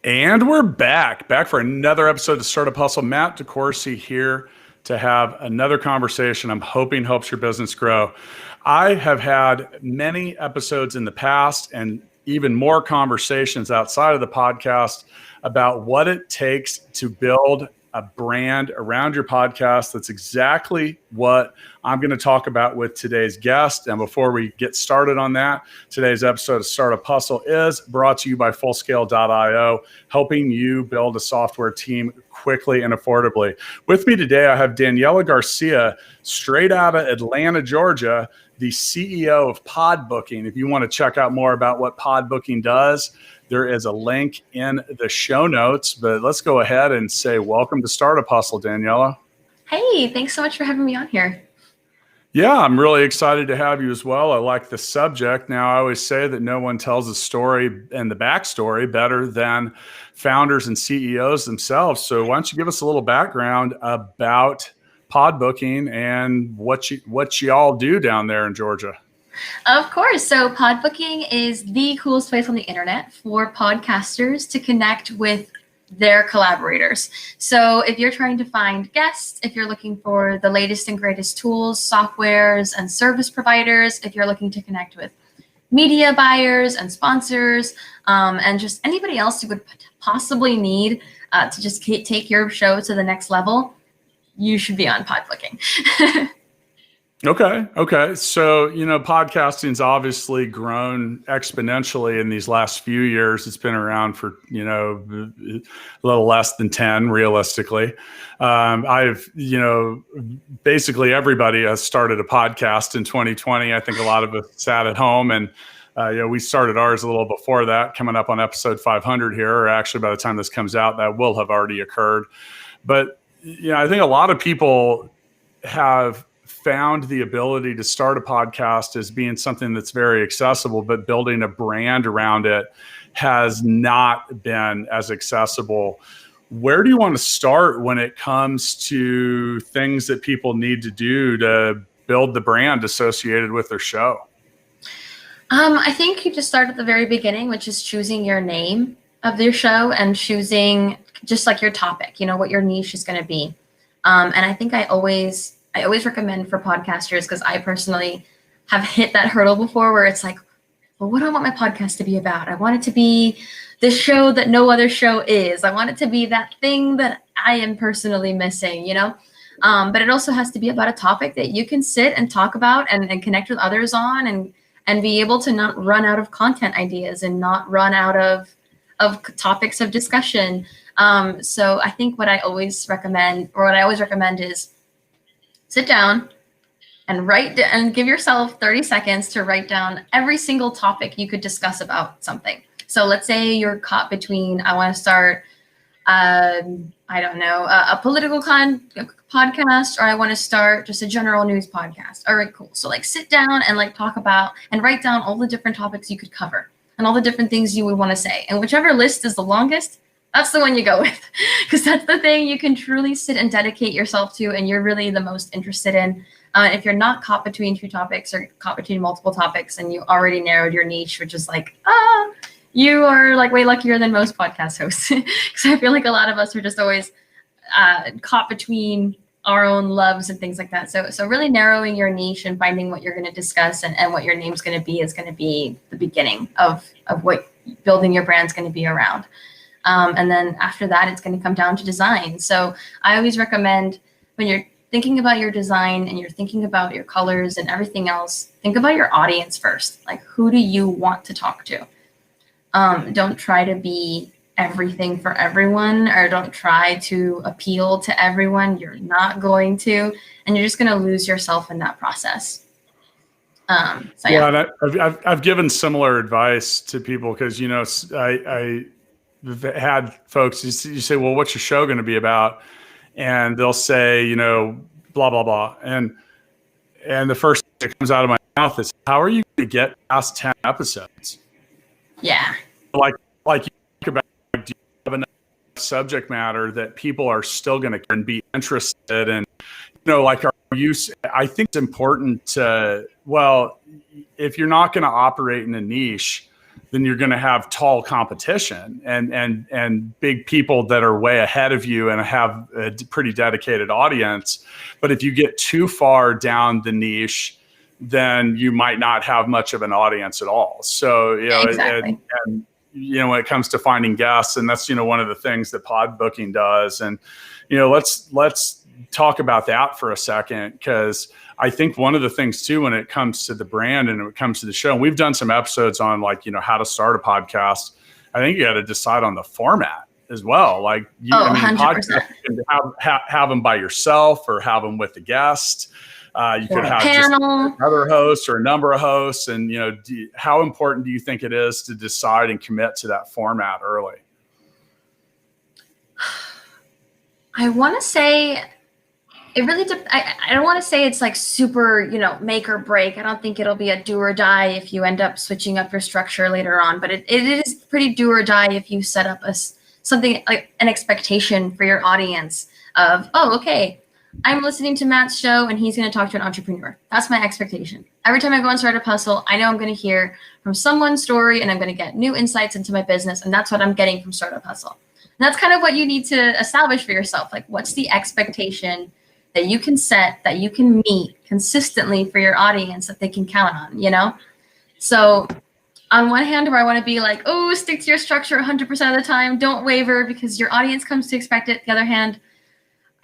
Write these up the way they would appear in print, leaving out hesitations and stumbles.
And we're back for another episode of Startup Hustle. Matt DeCoursey here to have another conversation I'm hoping helps your business grow. I have had many episodes in the past and even more conversations outside of the podcast about what it takes to build a brand around your podcast. That's exactly what I'm going to talk about with today's guest. And before we get started on that, today's episode of Startup Hustle is brought to you by Fullscale.io, helping you build a software team quickly and affordably. With me today, I have Daniela Garcia, straight out of Atlanta, Georgia, the CEO of PodBooking. If you want to check out more about what PodBooking does, there is a link in the show notes, but let's go ahead and say welcome to Startup Hustle, Daniela. Hey, thanks so much for having me on here. Yeah, I'm really excited to have you as well. I like the subject. Now, I always say that no one tells the story and the backstory better than founders and CEOs themselves. So why don't you give us a little background about PodBooking and what you all do down there in Georgia? Of course. So PodBooking is the coolest place on the internet for podcasters to connect with their collaborators. So if you're trying to find guests, if you're looking for the latest and greatest tools, softwares, and service providers, if you're looking to connect with media buyers and sponsors, and just anybody else you would possibly need to just take your show to the next level, you should be on PodBooking. Okay. So, podcasting's obviously grown exponentially in these last few years. It's been around for, a little less than 10 realistically. Basically everybody has started a podcast in 2020. I think a lot of us sat at home and, we started ours a little before that, coming up on episode 500 here, or actually by the time this comes out, that will have already occurred. But, I think a lot of people have found the ability to start a podcast as being something that's very accessible, but building a brand around it has not been as accessible. Where do you want to start when it comes to things that people need to do to build the brand associated with their show? I think you just start at the very beginning, which is choosing your name of your show and choosing just like your topic, what your niche is going to be. And I think I always recommend for podcasters, because I personally have hit that hurdle before where it's like, well, what do I want my podcast to be about? I want it to be the show that no other show is. I want it to be that thing that I am personally missing, But it also has to be about a topic that you can sit and talk about and connect with others on and be able to not run out of content ideas and not run out of topics of discussion. So I think what I always recommend is sit down and write and give yourself 30 seconds to write down every single topic you could discuss about something. So let's say you're caught between, I want to start, a political podcast, or I want to start just a general news podcast. All right, cool. So sit down and talk about and write down all the different topics you could cover and all the different things you would want to say. And whichever list is the longest, that's the one you go with, because that's the thing you can truly sit and dedicate yourself to, and you're really the most interested in. If you're not caught between two topics or caught between multiple topics, and you already narrowed your niche, which is you are way luckier than most podcast hosts. Because I feel like a lot of us are just always caught between our own loves and things like that. So really narrowing your niche and finding what you're going to discuss and what your name's going to be is going to be the beginning of what building your brand's going to be around. And then after that, it's going to come down to design. So I always recommend, when you're thinking about your design and you're thinking about your colors and everything else, think about your audience first. Who do you want to talk to? Don't try to be everything for everyone, or don't try to appeal to everyone. You're not going to, and you're just going to lose yourself in that process. And I've given similar advice to people because, I've had folks, you say, well, what's your show going to be about? And they'll say, blah, blah, blah. And the first thing that comes out of my mouth is, how are you going to get past 10 episodes? Yeah. Like you think about, do you have enough subject matter that people are still going to be interested in? I think it's important to, if you're not going to operate in a niche, then you're going to have tall competition and big people that are way ahead of you and have a pretty dedicated audience. But if you get too far down the niche, then you might not have much of an audience at all. So, Exactly. and when it comes to finding guests, and that's, one of the things that PodBooking does. And, let's talk about that for a second, because I think one of the things too, when it comes to the brand and when it comes to the show, and we've done some episodes on how to start a podcast. I think you got to decide on the format as well. Like, 100%. podcasts, you can have them by yourself or have them with a guest. You could have panel, just another host or a number of hosts. And, how important do you think it is to decide and commit to that format early? I want to say it really, I don't want to say it's like super, make or break. I don't think it'll be a do or die if you end up switching up your structure later on, but it is pretty do or die if you set up something like an expectation for your audience of, oh, okay, I'm listening to Matt's show and he's going to talk to an entrepreneur. That's my expectation. Every time I go on Startup Hustle, I know I'm going to hear from someone's story and I'm going to get new insights into my business. And that's what I'm getting from Startup Hustle. And that's kind of what you need to establish for yourself. Like, what's the expectation that you can set, that you can meet consistently for your audience that they can count on, So on one hand, where I want to be like, oh, stick to your structure 100% of the time, don't waver because your audience comes to expect it. The other hand,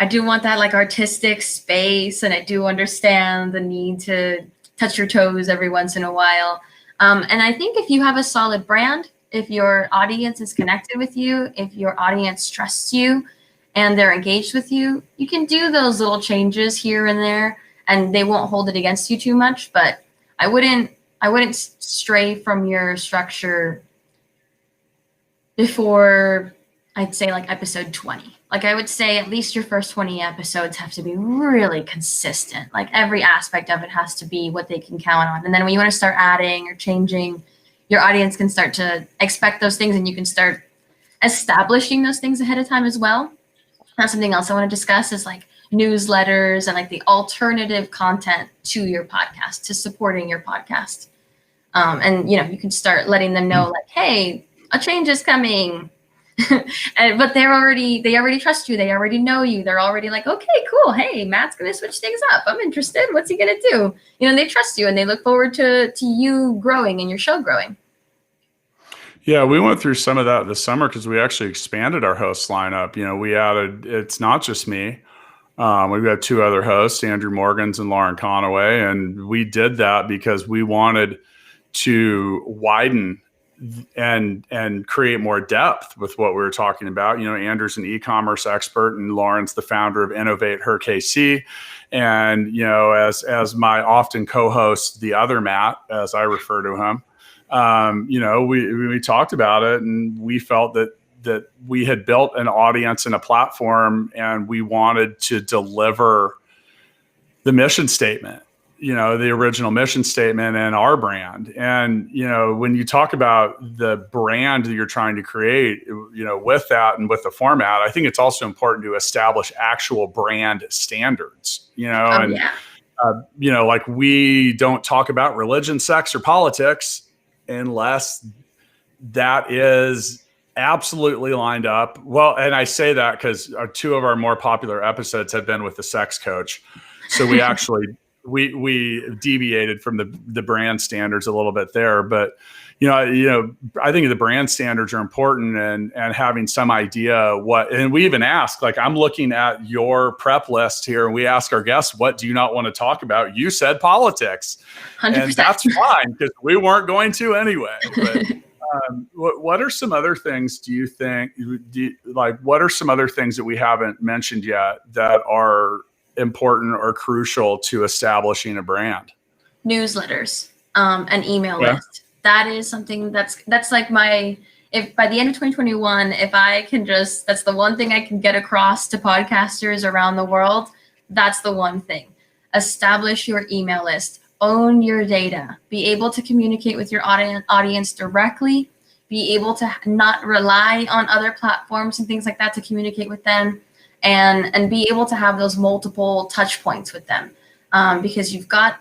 I do want that like artistic space, and I do understand the need to touch your toes every once in a while. And I think if you have a solid brand, if your audience is connected with you, if your audience trusts you and they're engaged with you, you can do those little changes here and there, and they won't hold it against you too much. But I wouldn't stray from your structure before, I'd say, like episode 20. Like, I would say at least your first 20 episodes have to be really consistent. Like, every aspect of it has to be what they can count on. And then when you want to start adding or changing, your audience can start to expect those things, and you can start establishing those things ahead of time as well. That's something else I want to discuss, is like newsletters and like the alternative content to your podcast, to supporting your podcast. And, you can start letting them know, like, hey, a change is coming. But they already trust you. They already know you. They're already like, okay, cool. Hey, Matt's going to switch things up. I'm interested. What's he going to do? And they trust you, and they look forward to you growing and your show growing. Yeah, we went through some of that this summer because we actually expanded our host lineup. We added, it's not just me. We've got two other hosts, Andrew Morgans and Lauren Conaway. And we did that because we wanted to widen and create more depth with what we were talking about. Andrew's an e-commerce expert, and Lauren's the founder of Innovate Her KC. And, as my often co-host, the other Matt, as I refer to him, we talked about it, and we felt that we had built an audience and a platform, and we wanted to deliver the mission statement, the original mission statement and our brand. And, when you talk about the brand that you're trying to create, with that and with the format, I think it's also important to establish actual brand standards, like, we don't talk about religion, sex, or politics unless that is absolutely lined up. Well, and I say that because two of our more popular episodes have been with the sex coach. So we actually, we deviated from the brand standards a little bit there. But, I think the brand standards are important, and having some idea what, and we even ask, like, I'm looking at your prep list here, and we ask our guests, what do you not want to talk about? You said politics. 100%. And that's fine, because we weren't going to anyway. But what are some other things do you think, what are some other things that we haven't mentioned yet that are important or crucial to establishing a brand? Newsletters, an email list. That is something that's like if by the end of 2021, if I can that's the one thing I can get across to podcasters around the world. That's the one thing. Establish your email list, own your data, be able to communicate with your audience directly, be able to not rely on other platforms and things like that to communicate with them, and be able to have those multiple touch points with them. Because you've got,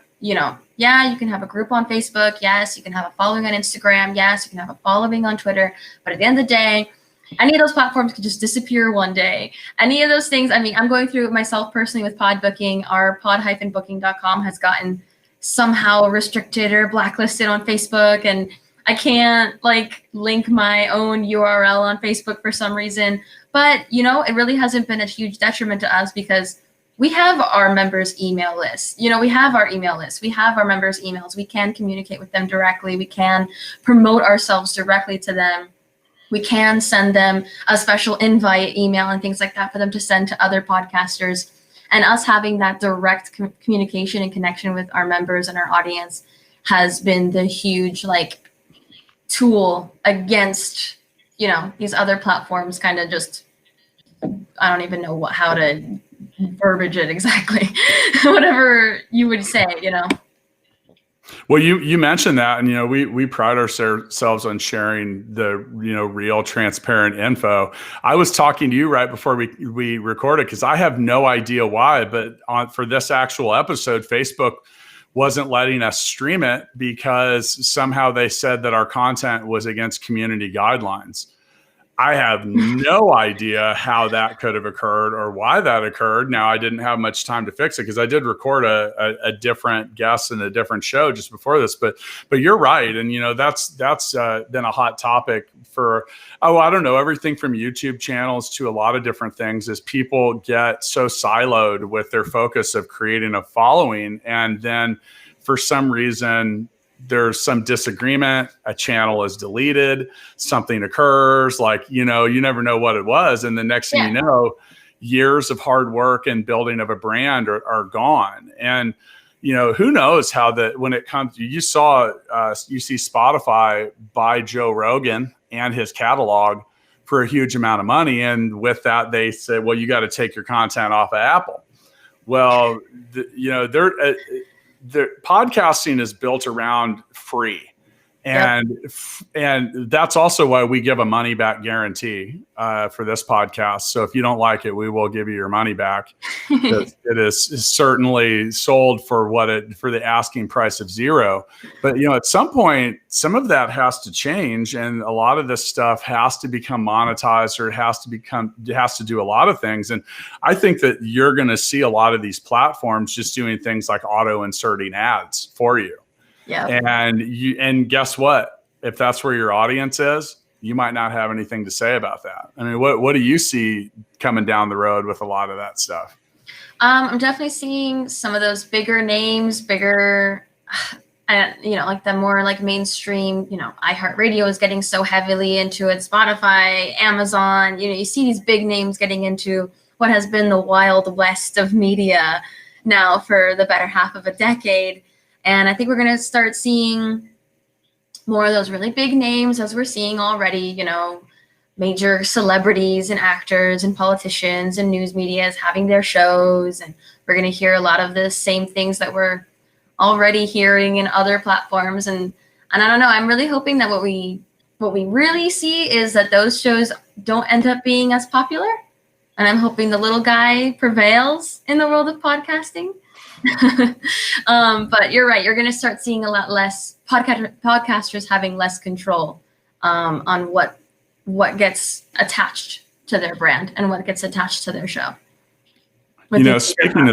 Yeah, you can have a group on Facebook. Yes, you can have a following on Instagram. Yes, you can have a following on Twitter. But at the end of the day, any of those platforms could just disappear one day. Any of those things, I mean, I'm going through it myself personally with PodBooking. Our pod-booking.com has gotten somehow restricted or blacklisted on Facebook, and I can't like link my own URL on Facebook for some reason. But, you know, it really hasn't been a huge detriment to us because we have our members' email list. You know, we have our email list. We have our members' emails. We can communicate with them directly. We can promote ourselves directly to them. We can send them a special invite email and things like that for them to send to other podcasters. And us having that direct communication and connection with our members and our audience has been the huge like tool against, you know, these other platforms kind of just, I don't even know how to verbiage it exactly. Whatever you would say, you know. Well, you mentioned that, and, you know, we pride ourselves on sharing the, you know, real transparent info. I was talking to you right before we recorded because I have no idea why, but for this actual episode, Facebook wasn't letting us stream it because somehow they said that our content was against community guidelines. I have no idea how that could have occurred or why that occurred. Now, I didn't have much time to fix it because I did record a different guest in a different show just before this. But you're right, and you know that's been a hot topic for I don't know, everything from YouTube channels to a lot of different things. As people get so siloed with their focus of creating a following, and then for some reason there's some disagreement, a channel is deleted, something occurs, like, you know, you never know what it was. And the next thing you know, years of hard work and building of a brand are gone. And, you know, who knows how when it comes, you see Spotify buy Joe Rogan and his catalog for a huge amount of money. And with that, they said, well, you got to take your content off of Apple. Well, you know, the podcasting is built around free, and that's also why we give a money back guarantee for this podcast. So if you don't like it, we will give you your money back. It is certainly sold for for the asking price of $0. But, you know, at some point, some of that has to change, and a lot of this stuff has to become monetized, or it has to do a lot of things. And I think that you're going to see a lot of these platforms just doing things like auto inserting ads for you. Yeah. And guess what? If that's where your audience is, you might not have anything to say about that. I mean, what do you see coming down the road with a lot of that stuff? I'm definitely seeing some of those bigger names, you know, like the more like mainstream, you know, iHeartRadio is getting so heavily into it, Spotify, Amazon, you know, you see these big names getting into what has been the wild west of media now for the better half of a decade. And I think we're going to start seeing more of those really big names, as we're seeing already, you know, major celebrities and actors and politicians and news media having their shows. And we're going to hear a lot of the same things that we're already hearing in other platforms. And I don't know, I'm really hoping that what we really see is that those shows don't end up being as popular. And I'm hoping the little guy prevails in the world of podcasting. But you're right. You're going to start seeing a lot less podcasters having less control on what gets attached to their brand and what gets attached to their show. You know, speaking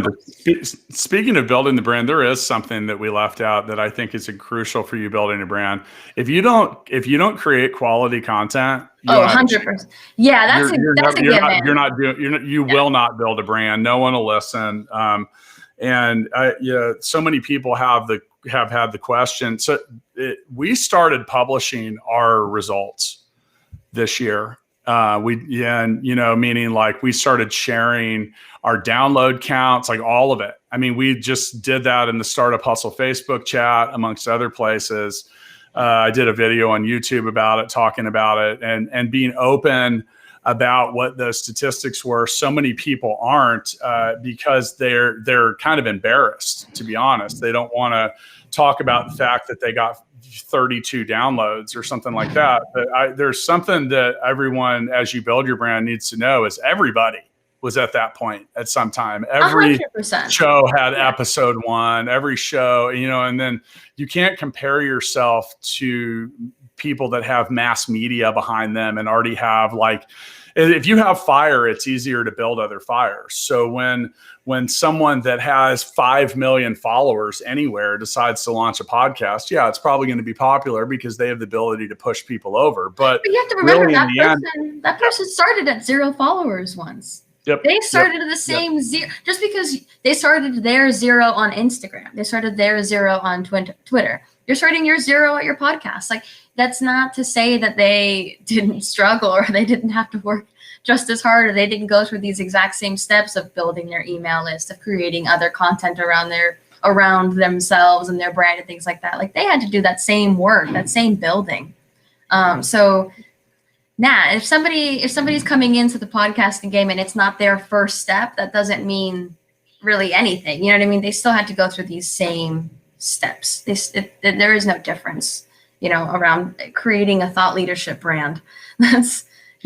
of building the brand, there is something that we left out that I think is crucial for you building a brand. If you don't create quality content, 100%. Yeah, that's a given. You will not build a brand. No one will listen. And so many people have had the question. So we started publishing our results this year. Meaning like we started sharing our download counts, like all of it. I mean, we just did that in the Startup Hustle Facebook chat, amongst other places. I did a video on YouTube about it, talking about it, and being open about what those statistics were. So many people aren't because they're kind of embarrassed, to be honest. They don't want to talk about the fact that they got 32 downloads or something like that. But there's something that everyone, as you build your brand, needs to know is everybody was at that point at some time. Every 100%. show had episode 1, every show, and then you can't compare yourself to people that have mass media behind them and already have if you have fire, it's easier to build other fires. So when someone that has 5 million followers anywhere decides to launch a podcast, yeah, it's probably going to be popular because they have the ability to push people over. But you have to remember really that person started at 0 followers once. Yep. They started at the same zero, just because they started their 0 on Instagram. They started their 0 on Twitter. You're starting your 0 at your podcast. That's not to say that they didn't struggle or they didn't have to work just as hard, or they didn't go through these exact same steps of building their email list, of creating other content around themselves and their brand and things like that. They had to do that same work, that same building. If somebody's coming into the podcasting game and it's not their first step, that doesn't mean really anything. You know what I mean? They still had to go through these same steps. There is no difference, around creating a thought leadership brand. I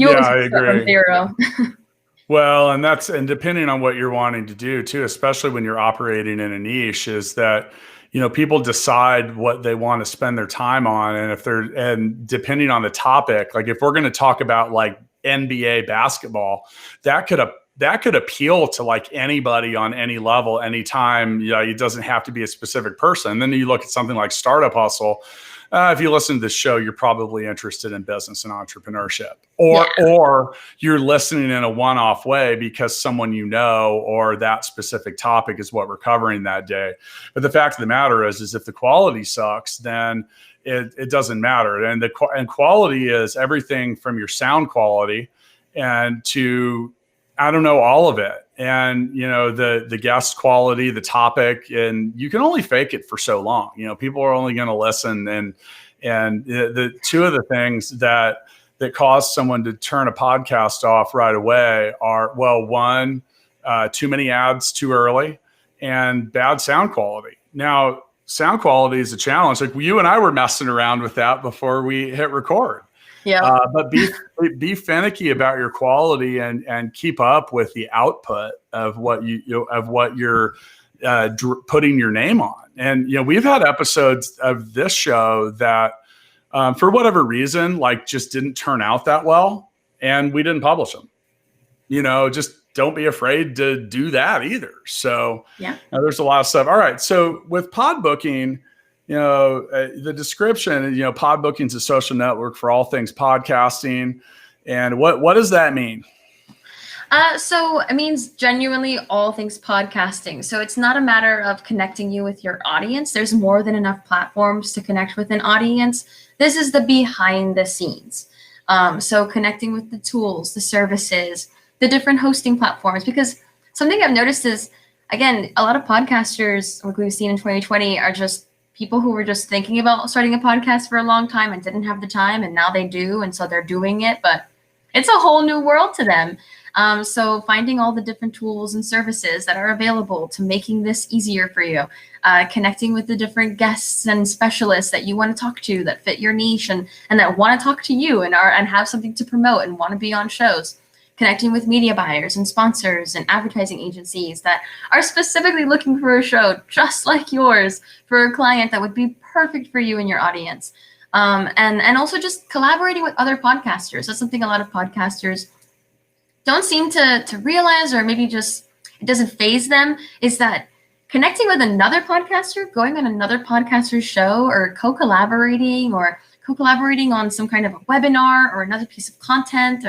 agree. From 0. Well, and depending on what you're wanting to do too, especially when you're operating in a niche, is that people decide what they want to spend their time on, and depending on the topic, if we're going to talk about NBA basketball, that could appeal to anybody on any level, anytime. It doesn't have to be a specific person. And then you look at something like Startup Hustle. If you listen to this show, you're probably interested in business and entrepreneurship, or you're listening in a one-off way because someone or that specific topic is what we're covering that day. But the fact of the matter is if the quality sucks, then it doesn't matter. And quality is everything from your sound quality and to, all of it. And, the guest quality, the topic, and you can only fake it for so long. People are only going to listen. And the two of the things that cause someone to turn a podcast off right away are, one, too many ads too early, and bad sound quality. Now, sound quality is a challenge. You and I were messing around with that before we hit record. Yeah. But be finicky about your quality and keep up with the output of what you're putting your name on. And we've had episodes of this show that for whatever reason just didn't turn out that well, and we didn't publish them. Just don't be afraid to do that either. So there's a lot of stuff. All right, so with PodBooking, the description, PodBooking is a social network for all things podcasting. And what does that mean? So it means genuinely all things podcasting. So it's not a matter of connecting you with your audience. There's more than enough platforms to connect with an audience. This is the behind the scenes. So connecting with the tools, the services, the different hosting platforms, because something I've noticed is, again, a lot of podcasters, like we've seen in 2020, are just people who were just thinking about starting a podcast for a long time and didn't have the time, and now they do, and so they're doing it, but it's a whole new world to them. So finding all the different tools and services that are available to making this easier for you, connecting with the different guests and specialists that you want to talk to that fit your niche and that want to talk to you and have something to promote and want to be on shows. Connecting with media buyers and sponsors and advertising agencies that are specifically looking for a show just like yours for a client that would be perfect for you and your audience. And also just collaborating with other podcasters. That's something a lot of podcasters don't seem to realize, or maybe just it doesn't faze them, is that connecting with another podcaster, going on another podcaster's show, or co-collaborating on some kind of a webinar or another piece of content,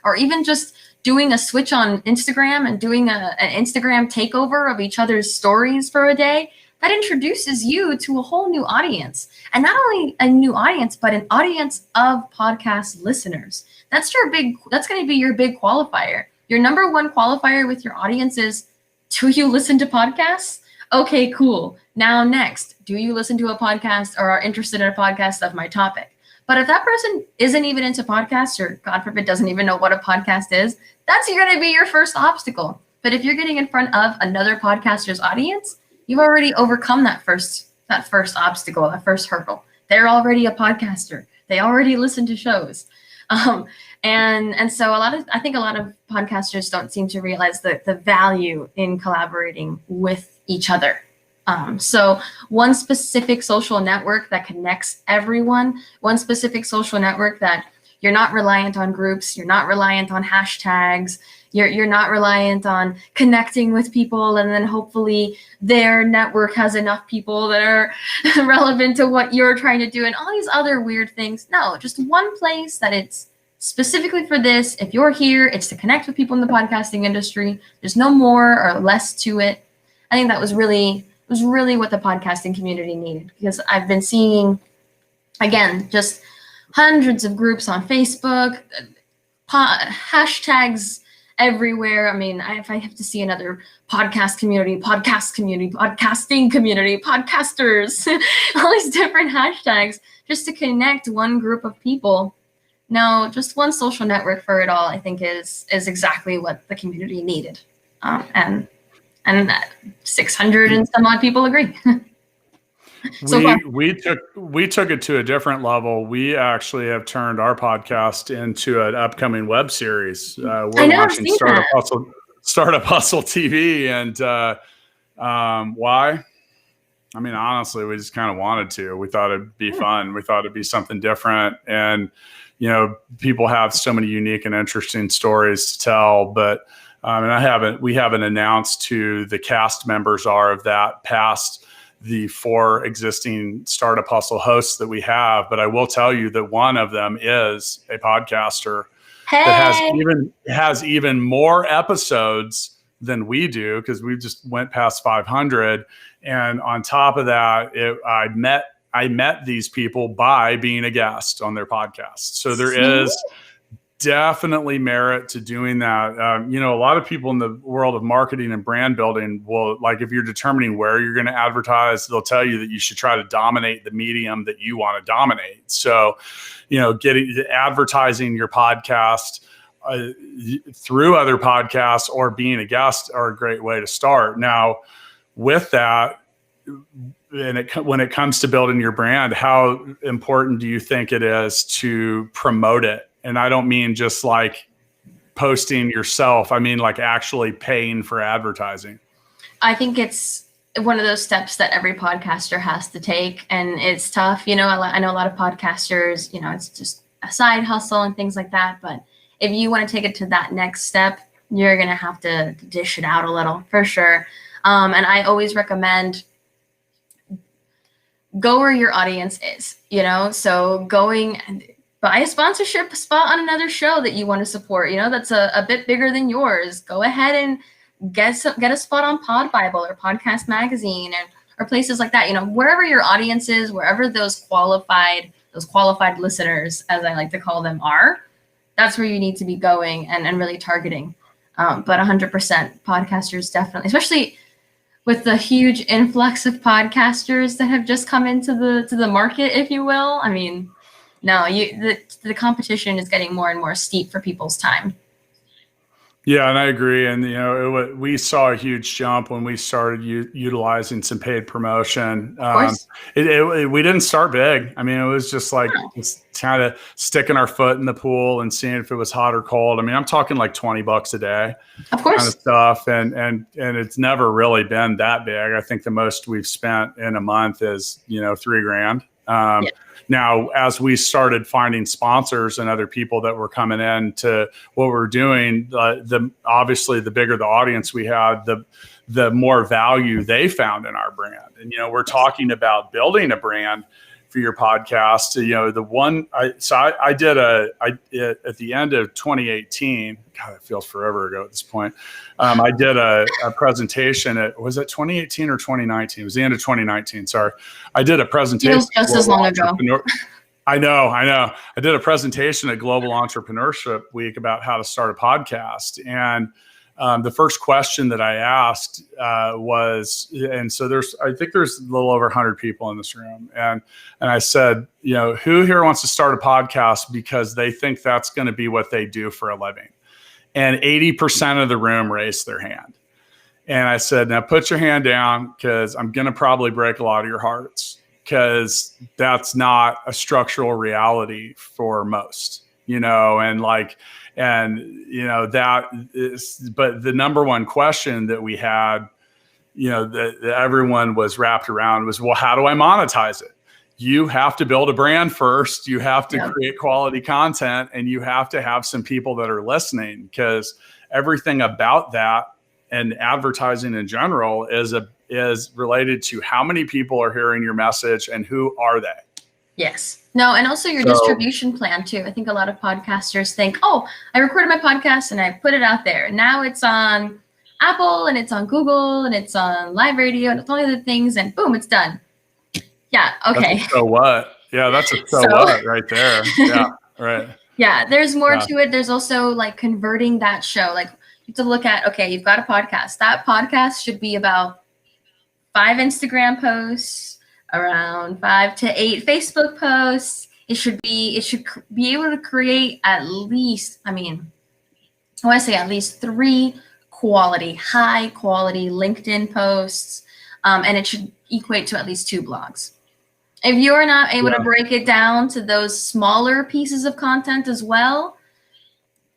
or even just doing a switch on Instagram and doing an Instagram takeover of each other's stories for a day, that introduces you to a whole new audience. And not only a new audience, but an audience of podcast listeners. That's going to be your big qualifier. Your number one qualifier with your audience is, do you listen to podcasts? Okay, cool. Now next, do you listen to a podcast or are interested in a podcast of my topic? But if that person isn't even into podcasts, or God forbid doesn't even know what a podcast is, that's going to be your first obstacle. But if you're getting in front of another podcaster's audience, you've already overcome that first obstacle, that first hurdle. They're already a podcaster. They already listen to shows. And so I think a lot of podcasters don't seem to realize the value in collaborating with each other. So one specific social network that connects everyone, one specific social network that you're not reliant on groups, you're not reliant on hashtags, you're not reliant on connecting with people, and then hopefully their network has enough people that are relevant to what you're trying to do and all these other weird things. No, just one place that it's specifically for this. If you're here, it's to connect with people in the podcasting industry. There's no more or less to it. I think that was really what the podcasting community needed, because I've been seeing, again, just hundreds of groups on Facebook, hashtags everywhere. I mean, if I have to see another podcast community, podcasting community, podcasters, all these different hashtags just to connect one group of people. No, just one social network for it all, I think is exactly what the community needed. And 600 and some odd people agree. We took it to a different level. We actually have turned our podcast into an upcoming web series. We're launching Startup Hustle TV, and why? I mean, honestly, we just kind of wanted to. We thought it'd be fun. We thought it'd be something different, and people have so many unique and interesting stories to tell, but. And we haven't announced who the cast members are of that past the 4 existing Startup Hustle hosts that we have. But I will tell you that one of them is a podcaster that has even more episodes than we do, because we just went past 500. And on top of that, I met these people by being a guest on their podcast. So there is definitely merit to doing that. A lot of people in the world of marketing and brand building will, like, if you're determining where you're going to advertise, they'll tell you that you should try to dominate the medium that you want to dominate. So, advertising your podcast through other podcasts or being a guest are a great way to start. Now, with that, when it comes to building your brand, how important do you think it is to promote it? And I don't mean just like posting yourself. I mean like actually paying for advertising. I think it's one of those steps that every podcaster has to take. And it's tough. I know a lot of podcasters, it's just a side hustle and things like that. But if you want to take it to that next step, you're going to have to dish it out a little for sure. And I always recommend go where your audience is, so going and buy a sponsorship spot on another show that you want to support, that's a bit bigger than yours. Go ahead and get a spot on Pod Bible or Podcast Magazine or places like that, wherever your audience is, wherever those qualified listeners, as I like to call them, are, that's where you need to be going and really targeting. But 100% podcasters definitely, especially with the huge influx of podcasters that have just come into the market, if you will. I mean, no, the competition is getting more and more steep for people's time. Yeah, and I agree. And we saw a huge jump when we started utilizing some paid promotion. We didn't start big. I mean, it was just like just kind of sticking our foot in the pool and seeing if it was hot or cold. I mean, I'm talking like $20 a day, of course, kind of stuff. And it's never really been that big. I think the most we've spent in a month is $3,000. Now, as we started finding sponsors and other people that were coming in to what we're doing, obviously the bigger the audience we had, the more value they found in our brand. And, we're talking about building a brand for your podcast. I did at the end of 2018, God, it feels forever ago at this point. I did a presentation was it 2018 or 2019? It was the end of 2019. Sorry. I did a presentation. Feels just as long ago. I know. I did a presentation at Global Entrepreneurship Week about how to start a podcast. And the first question that I asked was, and so I think there's a little over 100 people in this room. And I said, who here wants to start a podcast because they think that's going to be what they do for a living? And 80% of the room raised their hand. And I said, now put your hand down, because I'm going to probably break a lot of your hearts, because that's not a structural reality for most. and that is, but the number one question that we had, that everyone was wrapped around was, well, how do I monetize it? You have to build a brand first. You have to create quality content, and you have to have some people that are listening, because everything about that and advertising in general is related to how many people are hearing your message and who are they. Yes. No, and also your distribution plan too. I think a lot of podcasters think, oh, I recorded my podcast and I put it out there. And now it's on Apple and it's on Google and it's on live radio and it's all the other things, and boom, it's done. Yeah. Okay. So what? Yeah. That's a so what right there. Yeah. Right. Yeah. There's more to it. There's also like converting that show. Like, you have to look at, okay, you've got a podcast. That podcast should be about 5 Instagram posts, around 5 to 8 Facebook posts. It should be able to create at least, I want to say at least 3 high quality LinkedIn posts. And it should equate to at least 2 blogs. If you're not able to break it down to those smaller pieces of content as well,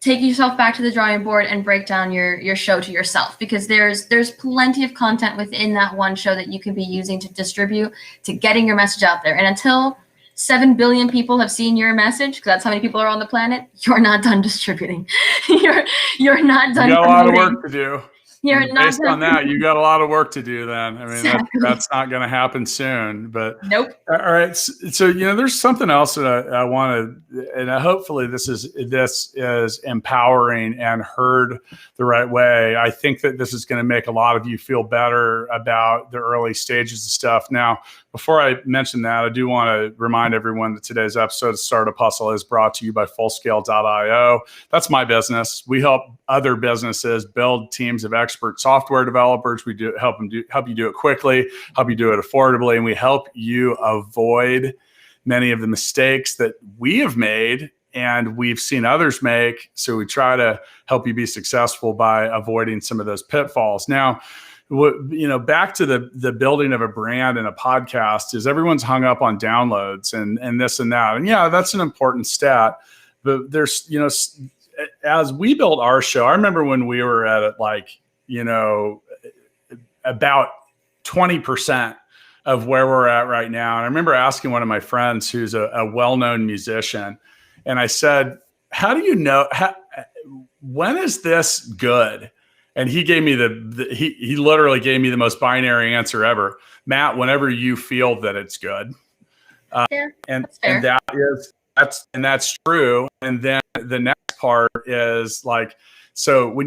take yourself back to the drawing board and break down your show to yourself, because there's plenty of content within that one show that you can be using to distribute, to getting your message out there. And until 7 billion people have seen your message, because that's how many people are on the planet, you're not done distributing. you're not done. You got a lot of work to do. Based on that, you got a lot of work to do then. Exactly. That's not going to happen soon. But nope. All right. So, there's something else that I want to, and hopefully this is empowering and heard the right way. I think that this is going to make a lot of you feel better about the early stages of stuff. Now, before I mention that, I do want to remind everyone that today's episode of Startup Hustle is brought to you by Fullscale.io. That's my business. We help other businesses build teams of expert software developers. We help you do it quickly, help you do it affordably, and we help you avoid many of the mistakes that we have made and we've seen others make. So we try to help you be successful by avoiding some of those pitfalls. Now, back to the building of a brand and a podcast, is everyone's hung up on downloads and this and that. And yeah, that's an important stat. But there's, as we built our show, I remember when we were at about 20% of where we're at right now. And I remember asking one of my friends who's a well-known musician, and I said, how do you know, when is this good? And he gave me he literally gave me the most binary answer ever. Matt, whenever you feel that it's good. And that's true. And then the next part is like, so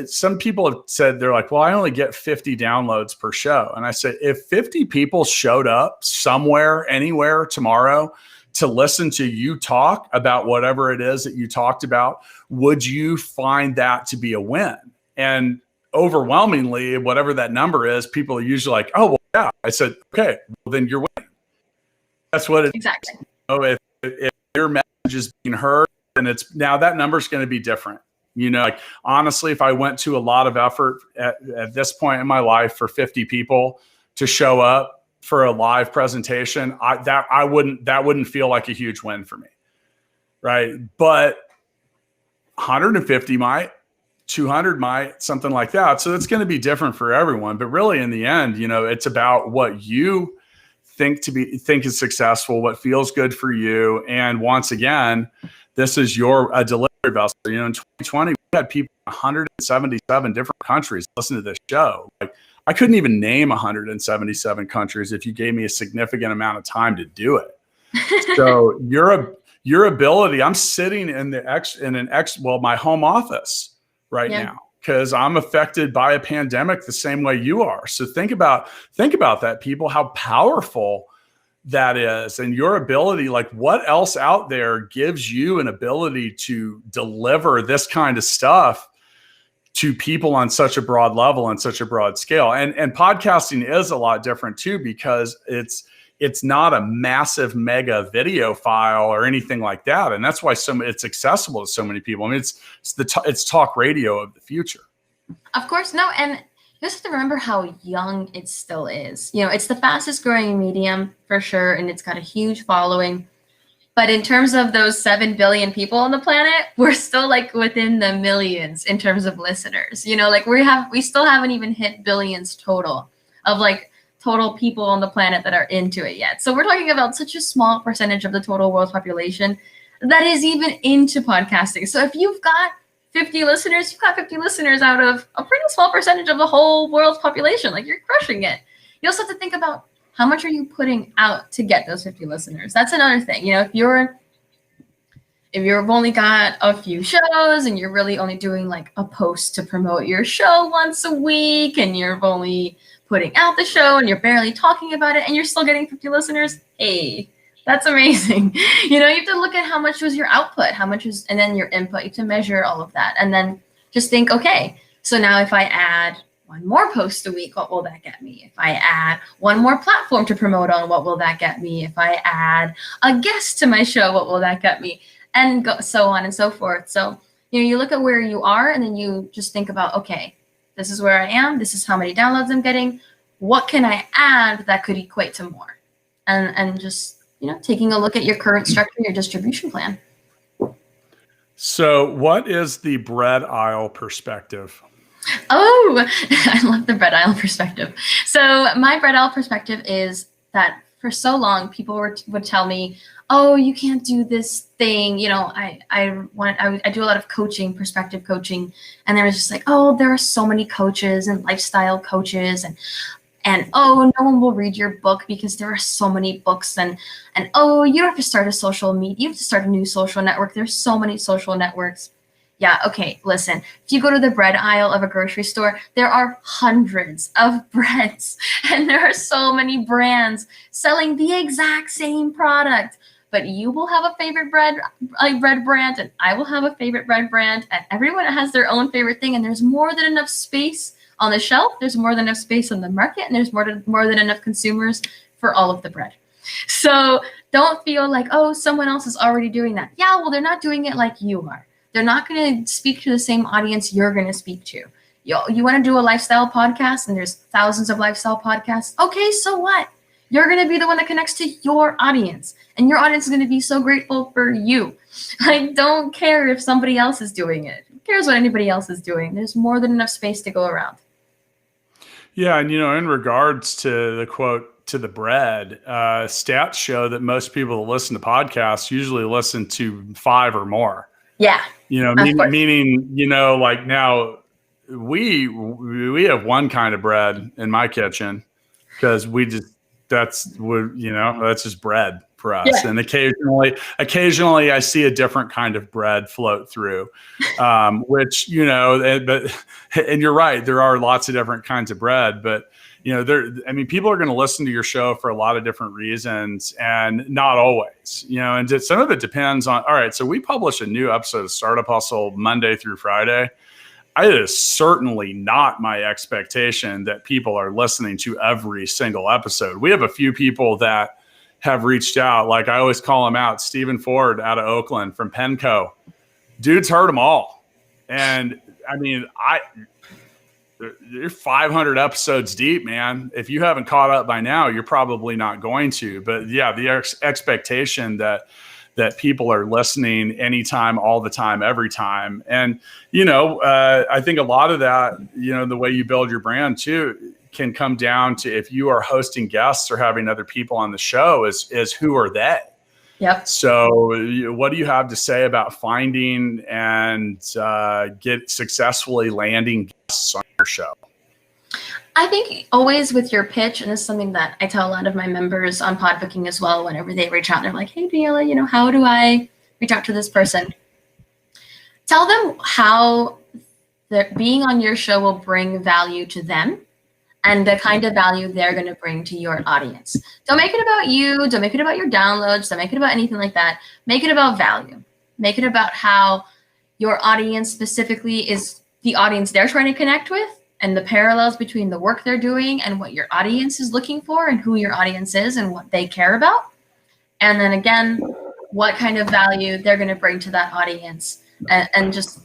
some people have said, they're like, well, I only get 50 downloads per show. And I said, if 50 people showed up somewhere, anywhere tomorrow to listen to you talk about whatever it is that you talked about, would you find that to be a win? And overwhelmingly, whatever that number is, people are usually like, oh, well, yeah. I said, okay, well, then you're winning. That's what it is. Exactly. If your message is being heard, then now that number is going to be different. Honestly, if I went to a lot of effort at this point in my life for 50 people to show up for a live presentation, that wouldn't feel like a huge win for me. Right. But 150 might, 200 might, something like that. So it's going to be different for everyone. But really, in the end, it's about what you think is successful, what feels good for you. And once again, this is a delivery vessel. In 2020, we had people in 177 different countries listen to this show. Like, I couldn't even name 177 countries if you gave me a significant amount of time to do it. So your ability, I'm sitting in my home office right now, because I'm affected by a pandemic the same way you are. So think about that, people, how powerful that is, and your ability, like what else out there gives you an ability to deliver this kind of stuff to people on such a broad level and such a broad scale. And podcasting is a lot different too, because it's not a massive mega video file or anything like that. And that's why it's accessible to so many people. I mean, it's talk radio of the future. Of course. No. And you just have to remember how young it still is. It's the fastest growing medium for sure. And it's got a huge following. But in terms of those 7 billion people on the planet, we're still like within the millions in terms of listeners. Like we still haven't even hit billions total of like total people on the planet that are into it yet. So we're talking about such a small percentage of the total world's population that is even into podcasting. So if you've got 50 listeners, you've got 50 listeners out of a pretty small percentage of the whole world's population. Like, you're crushing it. You also have to think about how much are you putting out to get those 50 listeners. That's another thing. If you've only got a few shows and you're really only doing like a post to promote your show once a week, and you're only putting out the show and you're barely talking about it and you're still getting 50 listeners, hey, that's amazing. You have to look at how much was your output, and then your input. You have to measure all of that. And then just think, okay, so now if I add one more post a week, what will that get me? If I add one more platform to promote on, what will that get me? If I add a guest to my show, what will that get me? And so on and so forth. So, you look at where you are, and then you just think about, okay, this is where I am. This is how many downloads I'm getting. What can I add that could equate to more? And just, taking a look at your current structure, your distribution plan. So what is the bread aisle perspective? Oh, I love the bread aisle perspective. So my bread aisle perspective is that for so long, people would tell me, oh, you can't do this thing. I do a lot of coaching, perspective coaching. And they were just like, oh, there are so many coaches and lifestyle coaches, and oh, no one will read your book because there are so many books, and oh, you don't have to start a social media, you have to start a new social network. There's so many social networks. Yeah, okay, listen, if you go to the bread aisle of a grocery store, there are hundreds of breads, and there are so many brands selling the exact same product. But you will have a favorite bread brand, and I will have a favorite bread brand, and everyone has their own favorite thing, and there's more than enough space on the shelf, there's more than enough space on the market, and there's more than enough consumers for all of the bread. So don't feel like, oh, someone else is already doing that. Yeah, well, they're not doing it like you are. They're not going to speak to the same audience you're going to speak to. You want to do a lifestyle podcast, and there's thousands of lifestyle podcasts. Okay, so what? You're going to be the one that connects to your audience, and your audience is going to be so grateful for you. Like, don't care if somebody else is doing it. Who cares what anybody else is doing? There's more than enough space to go around. Yeah, and in regards to the quote to the bread, stats show that most people that listen to podcasts usually listen to 5 or more. Yeah. Meaning, like now we have one kind of bread in my kitchen because that's just bread for us. Yeah. And occasionally I see a different kind of bread float through, which, and you're right, there are lots of different kinds of bread, but people are going to listen to your show for a lot of different reasons, and not always, and some of it depends on, all right, so we publish a new episode of Startup Hustle Monday through Friday. It is certainly not my expectation that people are listening to every single episode. We have a few people that have reached out. Like, I always call him out, Stephen Ford out of Oakland from Penco. Dude's heard them all. And you're 500 episodes deep, man. If you haven't caught up by now, you're probably not going to. But yeah, the expectation that people are listening anytime, all the time, every time. And, I think a lot of that, the way you build your brand too, can come down to, if you are hosting guests or having other people on the show, is who are they? Yep. So what do you have to say about finding and successfully landing guests on your show? I think always with your pitch, and this is something that I tell a lot of my members on PodBooking as well, whenever they reach out, they're like, hey, Daniela, how do I reach out to this person? Tell them how being on your show will bring value to them and the kind of value they're going to bring to your audience. Don't make it about you. Don't make it about your downloads. Don't make it about anything like that. Make it about value. Make it about how your audience specifically is the audience they're trying to connect with, and the parallels between the work they're doing and what your audience is looking for, and who your audience is and what they care about. And then again, what kind of value they're going to bring to that audience. And just,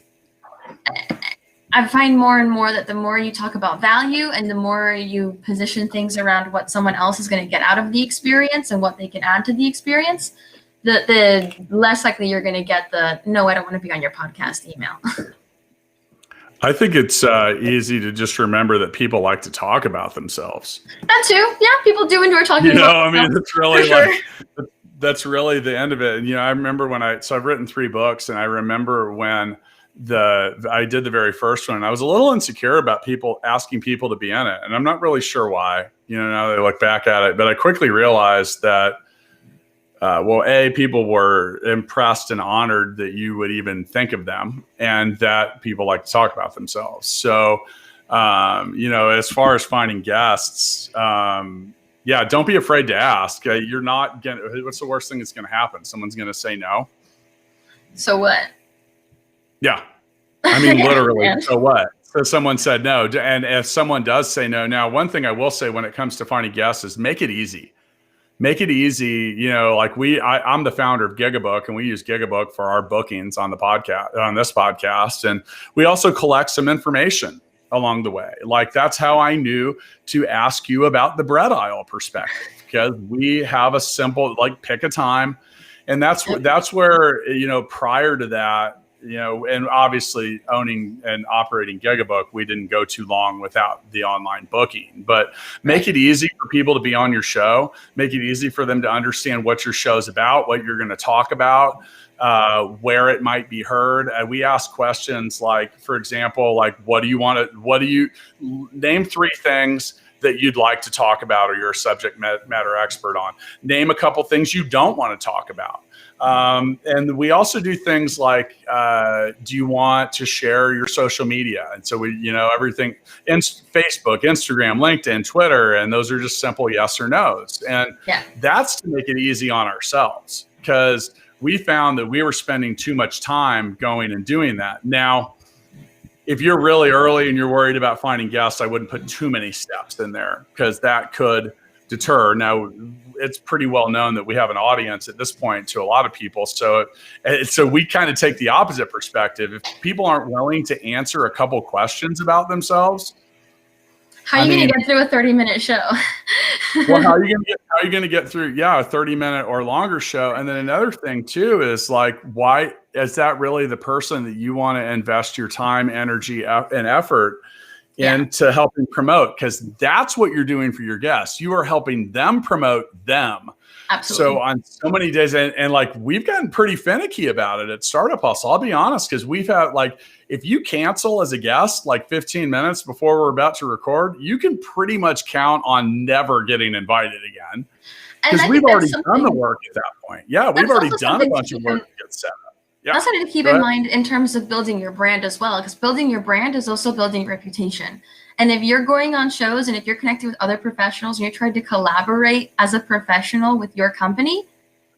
I find more and more that the more you talk about value and the more you position things around what someone else is going to get out of the experience and what they can add to the experience, the less likely you're going to get the, no, I don't want to be on your podcast email. I think it's easy to just remember that people like to talk about themselves. That too. Yeah, people do enjoy talking about I mean, themselves, it's really for like, sure. that's really the end of it. And, I remember so I've written 3 books, and I remember when I did the very first one, I was a little insecure about asking people to be in it. And I'm not really sure why, now that I look back at it, but I quickly realized that, people were impressed and honored that you would even think of them, and that people like to talk about themselves. So, as far as finding guests, don't be afraid to ask. You're not what's the worst thing that's going to happen? Someone's going to say no. So what? Yeah. I mean, literally, so what? So someone said no. And if someone does say no, now, one thing I will say when it comes to finding guests is make it easy. Make it easy. Like I'm the founder of Gigabook, and we use Gigabook for our bookings on this podcast. And we also collect some information along the way. Like, that's how I knew to ask you about the bread aisle perspective, because we have a simple, pick a time. And that's where, prior to that, and obviously owning and operating Gigabook, we didn't go too long without the online booking. But make it easy for people to be on your show. Make it easy for them to understand what your show's about, what you're going to talk about, where it might be heard. We ask questions like, for example, name 3 things that you'd like to talk about or you're a subject matter expert on. Name a couple things you don't want to talk about. And we also do things like, do you want to share your social media? And so we, everything in Facebook, Instagram, LinkedIn, Twitter, and those are just simple yes or no's. And that's to make it easy on ourselves, because we found that we were spending too much time going and doing that. Now, if you're really early and you're worried about finding guests, I wouldn't put too many steps in there, because that could deter. Now, it's pretty well known that we have an audience at this point to a lot of people. So we kind of take the opposite perspective. If people aren't willing to answer a couple questions about themselves, how are you going to get through a 30-minute show? Well, how are you going to get through, a 30-minute or longer show? And then another thing too is why is that really the person that you want to invest your time, energy, and effort into helping promote? Because that's what you're doing for your guests. You are helping them promote them. Absolutely. So on so many days, and we've gotten pretty finicky about it at Startup Hustle. I'll be honest, because we've had if you cancel as a guest 15 minutes before we're about to record, you can pretty much count on never getting invited again, because we've already done the work at that point. Yeah, we've already done a bunch of work to get set up. Yeah. That's something to keep in mind in terms of building your brand as well, because building your brand is also building reputation. And if you're going on shows and if you're connecting with other professionals and you're trying to collaborate as a professional with your company,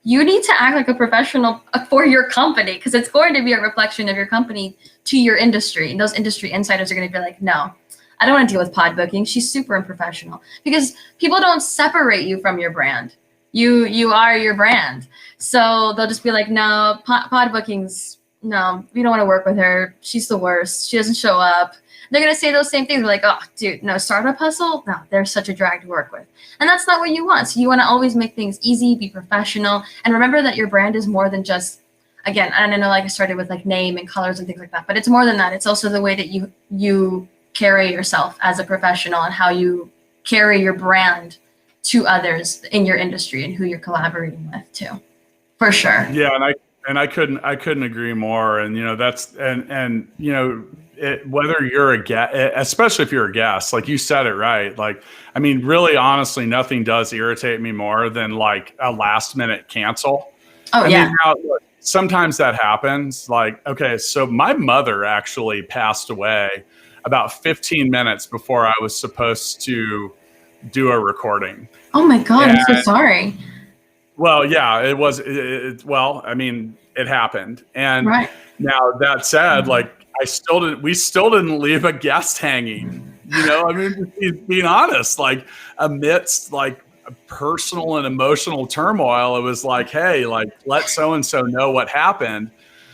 you need to act like a professional for your company, because it's going to be a reflection of your company to your industry. And those industry insiders are going to be like, no, I don't want to deal with PodBooking. She's super unprofessional, because people don't separate you from your brand. You are your brand. So they'll just be like, no, PodBooking's, no, we don't want to work with her. She's the worst. She doesn't show up. They're going to say those same things. They're like, oh, dude, no, Startup Hustle? No, they're such a drag to work with. And that's not what you want. So you want to always make things easy, be professional, and remember that your brand is more than just, again, and I know I started with name and colors and things like that, but it's more than that. It's also the way that you carry yourself as a professional and how you carry your brand to others in your industry and who you're collaborating with too, for sure. Yeah, and I couldn't agree more. And whether you're a guest, especially if you're a guest, you said it right. Really, honestly, nothing does irritate me more than a last minute cancel. Oh, yeah. Look, sometimes that happens. Okay, so my mother actually passed away about 15 minutes before I was supposed to do a recording. Oh my God, I'm so sorry. Well, yeah, it was. It happened. And now that said, we still didn't leave a guest hanging. Being honest, amidst personal and emotional turmoil, it was hey, let so and so know what happened.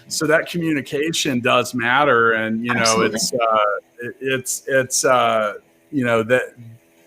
So that communication does matter, and Absolutely. it's that.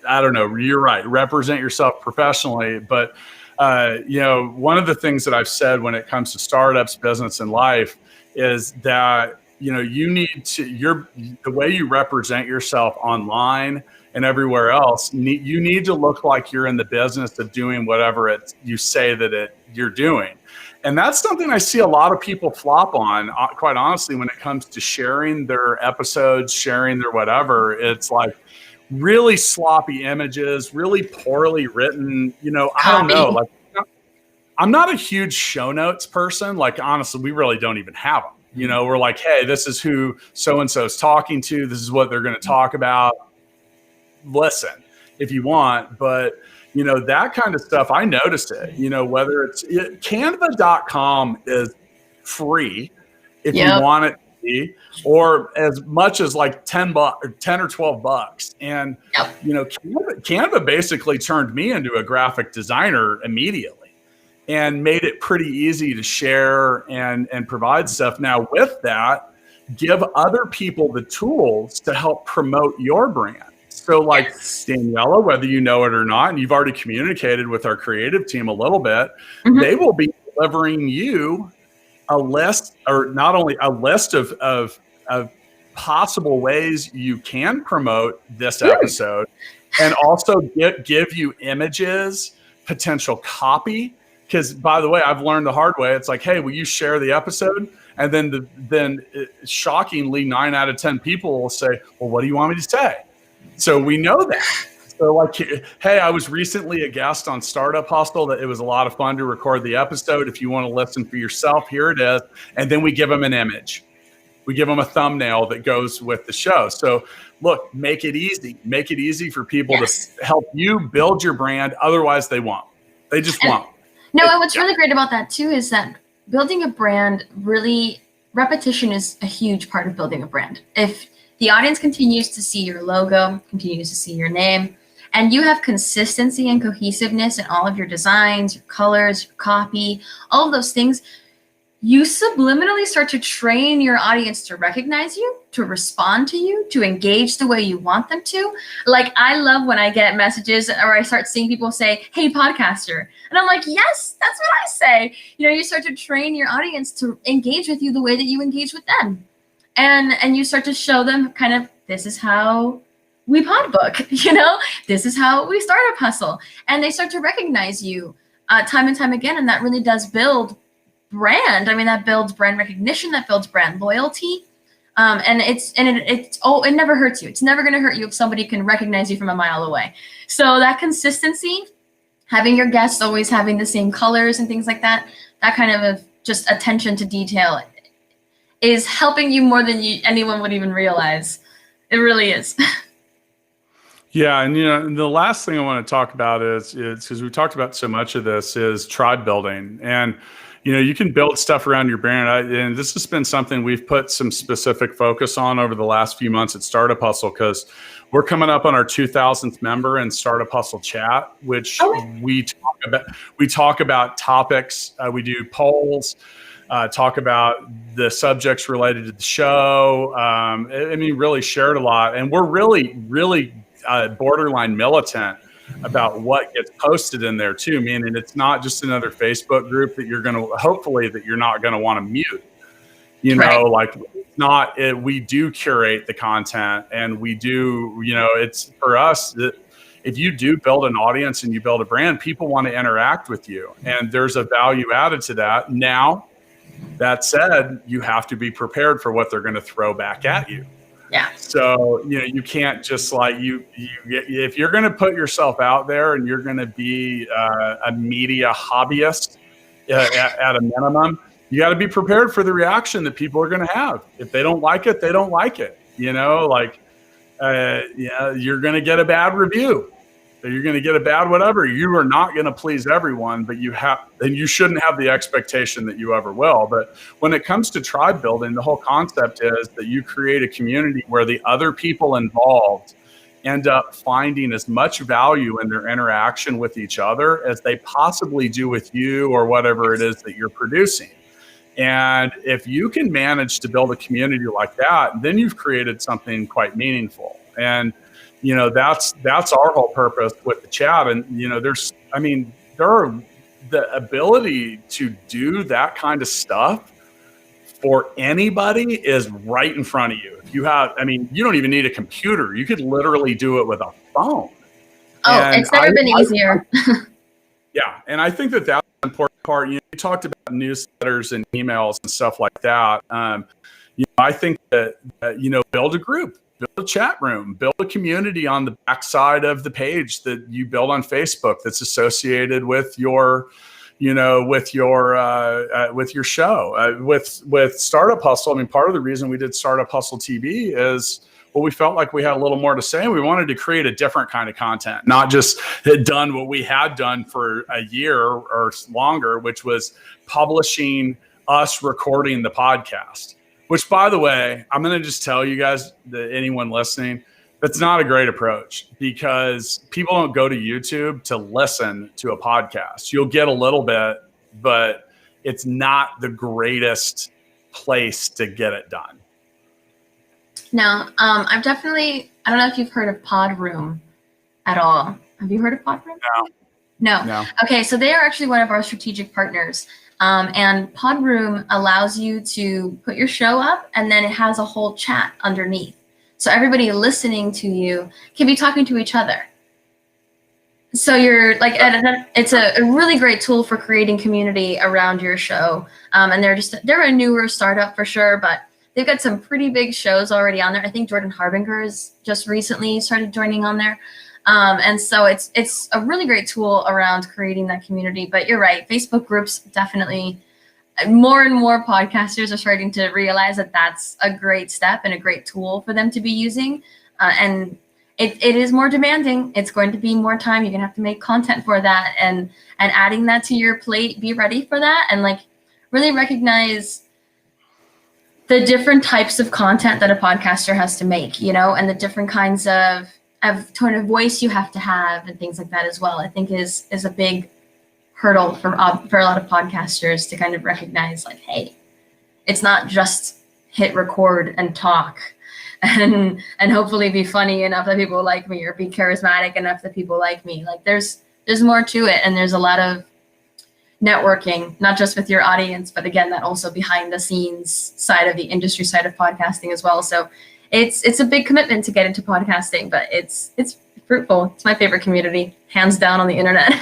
I don't know. You're right. Represent yourself professionally, but One of the things that I've said when it comes to startups, business, and life is that, you need to, the way you represent yourself online and everywhere else, you need to look like you're in the business of doing whatever you say that you're doing. And that's something I see a lot of people flop on, quite honestly, when it comes to sharing their episodes, sharing their whatever. It's like really sloppy images, really poorly written, I don't know. Like, I'm not a huge show notes person. Like, honestly, we really don't even have them. We're like, hey, this is who so-and-so is talking to. This is what they're going to talk about. Listen, if you want, but that kind of stuff, I notice it, whether canva.com is free if you want it to be, or as much as like 10 or $12. And, Canva basically turned me into a graphic designer immediately and made it pretty easy to share and provide stuff. Now with that, give other people the tools to help promote your brand. So like Daniela, whether you know it or not, and you've already communicated with our creative team a little bit, they will be delivering you a list, or not only a list of possible ways you can promote this episode, and also give you images, potential copy. Because by the way, I've learned the hard way. It's like, hey, will you share the episode? And then shockingly, 9 out of 10 people will say, well, what do you want me to say? So we know that. So like, hey, I was recently a guest on Startup Hustle. That it was a lot of fun to record the episode. If you want to listen for yourself, here it is. And then we give them an image. We give them a thumbnail that goes with the show. So look, make it easy. Make it easy for people to help you build your brand. Otherwise, they won't. They just won't. No, and what's really great about that too is that building a brand, really, repetition is a huge part of building a brand. If the audience continues to see your logo, continues to see your name, and you have consistency and cohesiveness in all of your designs, your colors, your copy, all of those things, you subliminally start to train your audience to recognize you, to respond to you, to engage the way you want them to. Like, I love when I get messages or I start seeing people say, hey, podcaster. And I'm like, yes, that's what I say. You start to train your audience to engage with you the way that you engage with them. And you start to show them kind of, this is how we PodBook, this is how we Startup Hustle. And they start to recognize you time and time again. And that really does build brand. I mean, that builds brand recognition, that builds brand loyalty. And it never hurts you. It's never going to hurt you if somebody can recognize you from a mile away. So that consistency, having your guests always having the same colors and things like that, that kind of just attention to detail is helping you more than anyone would even realize. It really is. Yeah. And, the last thing I want to talk about is because we talked about so much of this, is tribe building. And, you can build stuff around your brand. And this has been something we've put some specific focus on over the last few months at Startup Hustle, because we're coming up on our 2000th member in Startup Hustle Chat, which we talk about topics. We do polls, talk about the subjects related to the show. Really shared a lot. And we're really, really borderline militant about what gets posted in there too, meaning it's not just another Facebook group that you're going to, hopefully that you're not going to want to mute, like it's not, we do curate the content, and we do, it's for us that if you do build an audience and you build a brand, people want to interact with you, and there's a value added to that. Now, that said, you have to be prepared for what they're going to throw back at you. Yeah. So, you can't just like if you're going to put yourself out there and you're going to be a media hobbyist at a minimum, you got to be prepared for the reaction that people are going to have. If they don't like it, they don't like it. You're going to get a bad review. You're going to get a bad whatever. You are not going to please everyone, but you shouldn't have the expectation that you ever will. But when it comes to tribe building, the whole concept is that you create a community where the other people involved end up finding as much value in their interaction with each other as they possibly do with you or whatever it is that you're producing. And if you can manage to build a community like that, then you've created something quite meaningful. And that's our whole purpose with the chat. And, there are the ability to do that kind of stuff for anybody is right in front of you. If you have, I mean, you don't even need a computer. You could literally do it with a phone. Oh, And it's never been easier. Yeah. And I think that that's an important part. You talked about newsletters and emails and stuff like that. I think that, build a group, build a chat room, build a community on the backside of the page that you build on Facebook that's associated with your, with your show, with Startup Hustle. I mean, part of the reason we did Startup Hustle TV is, well, we felt like we had a little more to say, and we wanted to create a different kind of content, not just had done what we had done for a year or longer, which was publishing us recording the podcast. Which, by the way, I'm going to just tell you guys, that anyone listening, that's not a great approach, because people don't go to YouTube to listen to a podcast. You'll get a little bit, but it's not the greatest place to get it done. No, I don't know if you've heard of PodRoom at all. Have you heard of PodRoom? No. Okay, so they are actually one of our strategic partners. And PodRoom allows you to put your show up, and then it has a whole chat underneath. So everybody listening to you can be talking to each other. So you're like, it's a really great tool for creating community around your show. And they're a newer startup for sure, but they've got some pretty big shows already on there. I think Jordan Harbinger's just recently started joining on there. And so it's a really great tool around creating that community. But you're right, Facebook groups definitely, more and more podcasters are starting to realize that that's a great step and a great tool for them to be using. And it is more demanding. It's going to be more time. You're gonna have to make content for that, and adding that to your plate, be ready for that, and like really recognize the different types of content that a podcaster has to make, and the different kinds of tone of voice you have to have and things like that as well, I think is a big hurdle for a lot of podcasters to kind of recognize, like, hey, it's not just hit record and talk and hopefully be funny enough that people like me, or be charismatic enough that people like me. Like there's more to it, and there's a lot of networking, not just with your audience, but again, that also behind the scenes side of the industry side of podcasting as well. So it's a big commitment to get into podcasting, but it's fruitful. It's my favorite community, hands down, on the internet.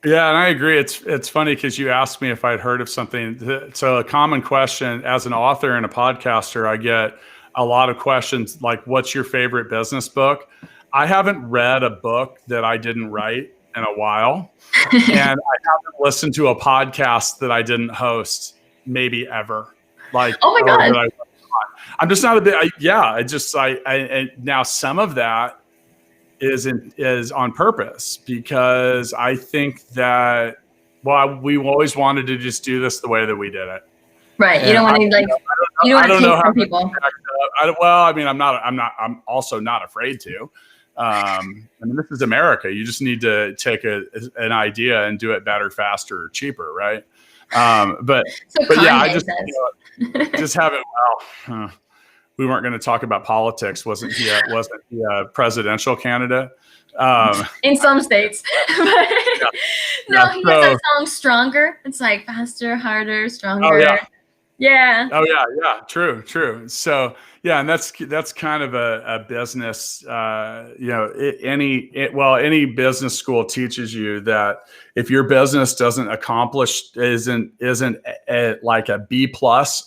Yeah, and I agree. It's funny because you asked me if I'd heard of something. So a common question as an author and a podcaster, I get a lot of questions like, what's your favorite business book? I haven't read a book that I didn't write in a while. And I haven't listened to a podcast that I didn't host maybe ever. Like, oh my God. I'm just not a bit. I now some of that is on purpose, because I think that, well, we always wanted to just do this the way that we did it. Right. You don't want to you don't want to take from people. I'm also not afraid to. I mean, this is America. You just need to take an idea and do it better, faster, or cheaper, right? But yeah, I just just have it. Well, we weren't going to talk about politics. Wasn't he a presidential candidate? In some states. He has that song "Stronger." It's like faster, harder, stronger. Oh yeah. Yeah. Oh yeah. True. So yeah, and that's kind of a business. Any business school teaches you that if your business isn't like a B+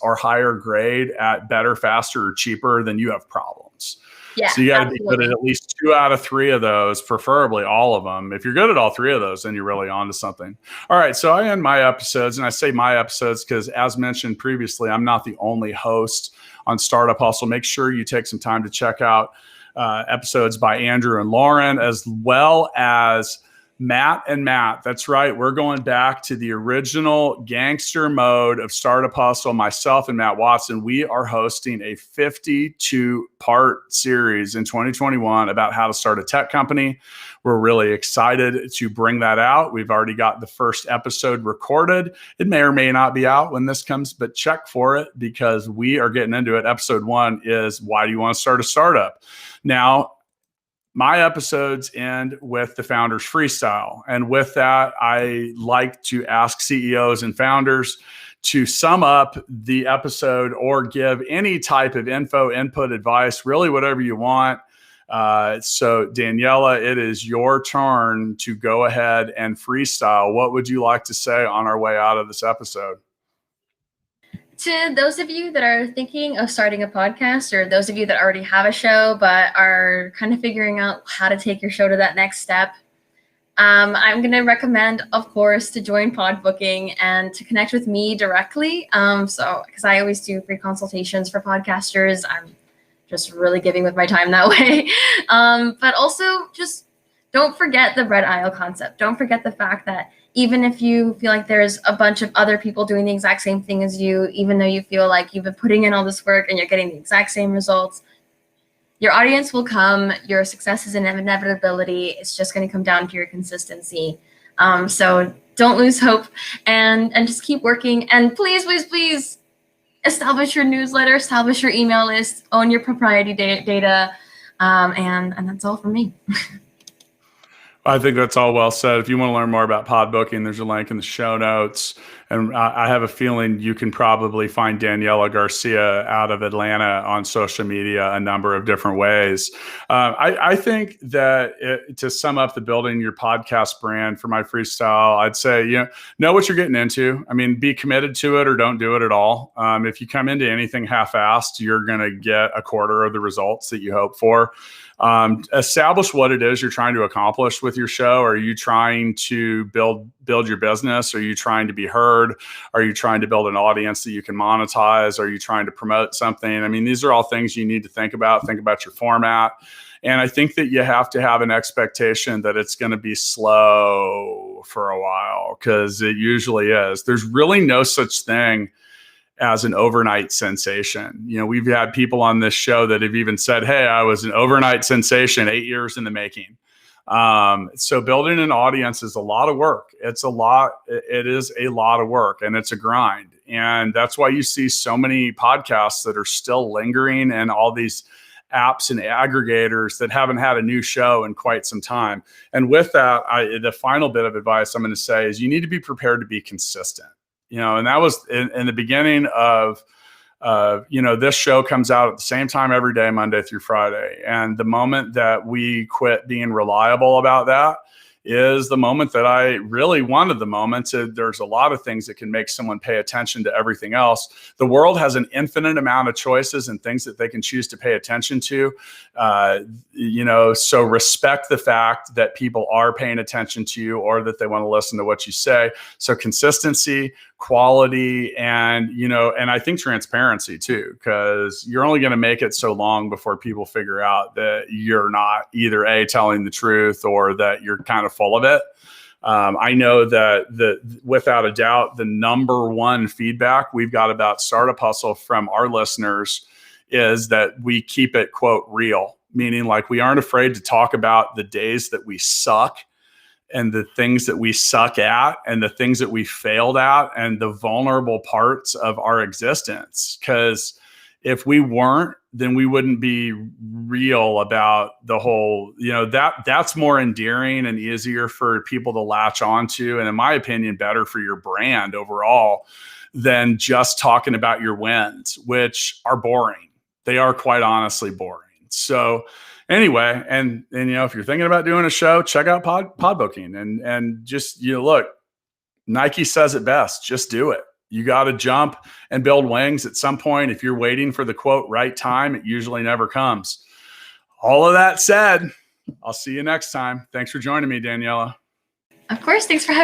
or higher grade at better, faster, or cheaper, then you have problems. Yeah, so you got to be good at least 2 out of 3 of those, preferably all of them. If you're good at all 3 of those, then you're really onto something. All right, so I end my episodes, and I say my episodes because, as mentioned previously, I'm not the only host on Startup Hustle. Make sure you take some time to check out episodes by Andrew and Lauren, as well as Matt and Matt. That's right. We're going back to the original gangster mode of Startup Hustle. Myself and Matt Watson, we are hosting a 52-part series in 2021 about how to start a tech company. We're really excited to bring that out. We've already got the first episode recorded. It may or may not be out when this comes, but check for it because we are getting into it. Episode 1 is, why do you want to start a startup? Now, my episodes end with the founders freestyle. And with that, I like to ask CEOs and founders to sum up the episode or give any type of info, input, advice, really whatever you want. So Daniela, it is your turn to go ahead and freestyle. What would you like to say on our way out of this episode? To those of you that are thinking of starting a podcast, or those of you that already have a show but are kind of figuring out how to take your show to that next step, I'm going to recommend, of course, to join PodBooking and to connect with me directly. Because I always do free consultations for podcasters. I'm just really giving with my time that way. But also just don't forget the red aisle concept. Don't forget the fact that even if you feel like there's a bunch of other people doing the exact same thing as you, even though you feel like you've been putting in all this work and you're getting the exact same results, your audience will come. Your success is an inevitability. It's just going to come down to your consistency. So don't lose hope and just keep working. And please, please, please establish your newsletter, establish your email list, own your proprietary data. And that's all from me. I think that's all well said. If you want to learn more about PodBooking, there's a link in the show notes. And I have a feeling you can probably find Daniela Garcia out of Atlanta on social media a number of different ways. I think that to sum up the building your podcast brand for my freestyle, I'd say, know what you're getting into. I mean, be committed to it or don't do it at all. If you come into anything half-assed, you're going to get a quarter of the results that you hope for. Establish what it is you're trying to accomplish with your show. Are you trying to build your business? Are you trying to be heard? Are you trying to build an audience that you can monetize? Are you trying to promote something? I mean, these are all things you need to think about. Think about your format. And I think that you have to have an expectation that it's going to be slow for a while, because it usually is. There's really no such thing as an overnight sensation. We've had people on this show that have even said, hey, I was an overnight sensation 8 years in the making. So building an audience is a lot of work. It is a lot of work, and it's a grind. And that's why you see so many podcasts that are still lingering and all these apps and aggregators that haven't had a new show in quite some time. And with that, the final bit of advice I'm going to say is you need to be prepared to be consistent. And that was in the beginning of, this show comes out at the same time every day, Monday through Friday. And the moment that we quit being reliable about that is the moment that I really wanted the moment. There's a lot of things that can make someone pay attention to everything else. The world has an infinite amount of choices and things that they can choose to pay attention to. So respect the fact that people are paying attention to you or that they want to listen to what you say. So consistency, quality, and I think transparency too, because you're only going to make it so long before people figure out that you're not either telling the truth or that you're kind of full of it. I know that without a doubt, the number one feedback we've got about Startup Hustle from our listeners is that we keep it, quote, real, meaning like we aren't afraid to talk about the days that we suck and the things that we suck at and the things that we failed at and the vulnerable parts of our existence. Because if we weren't, then we wouldn't be real about the whole, that's more endearing and easier for people to latch onto. And in my opinion, better for your brand overall than just talking about your wins, which are boring. They are quite honestly boring. So anyway, and if you're thinking about doing a show, check out PodBooking and just, look, Nike says it best, just do it. You got to jump and build wings at some point. If you're waiting for the quote right time, it usually never comes. All of that said, I'll see you next time. Thanks for joining me, Daniela. Of course. Thanks for having me.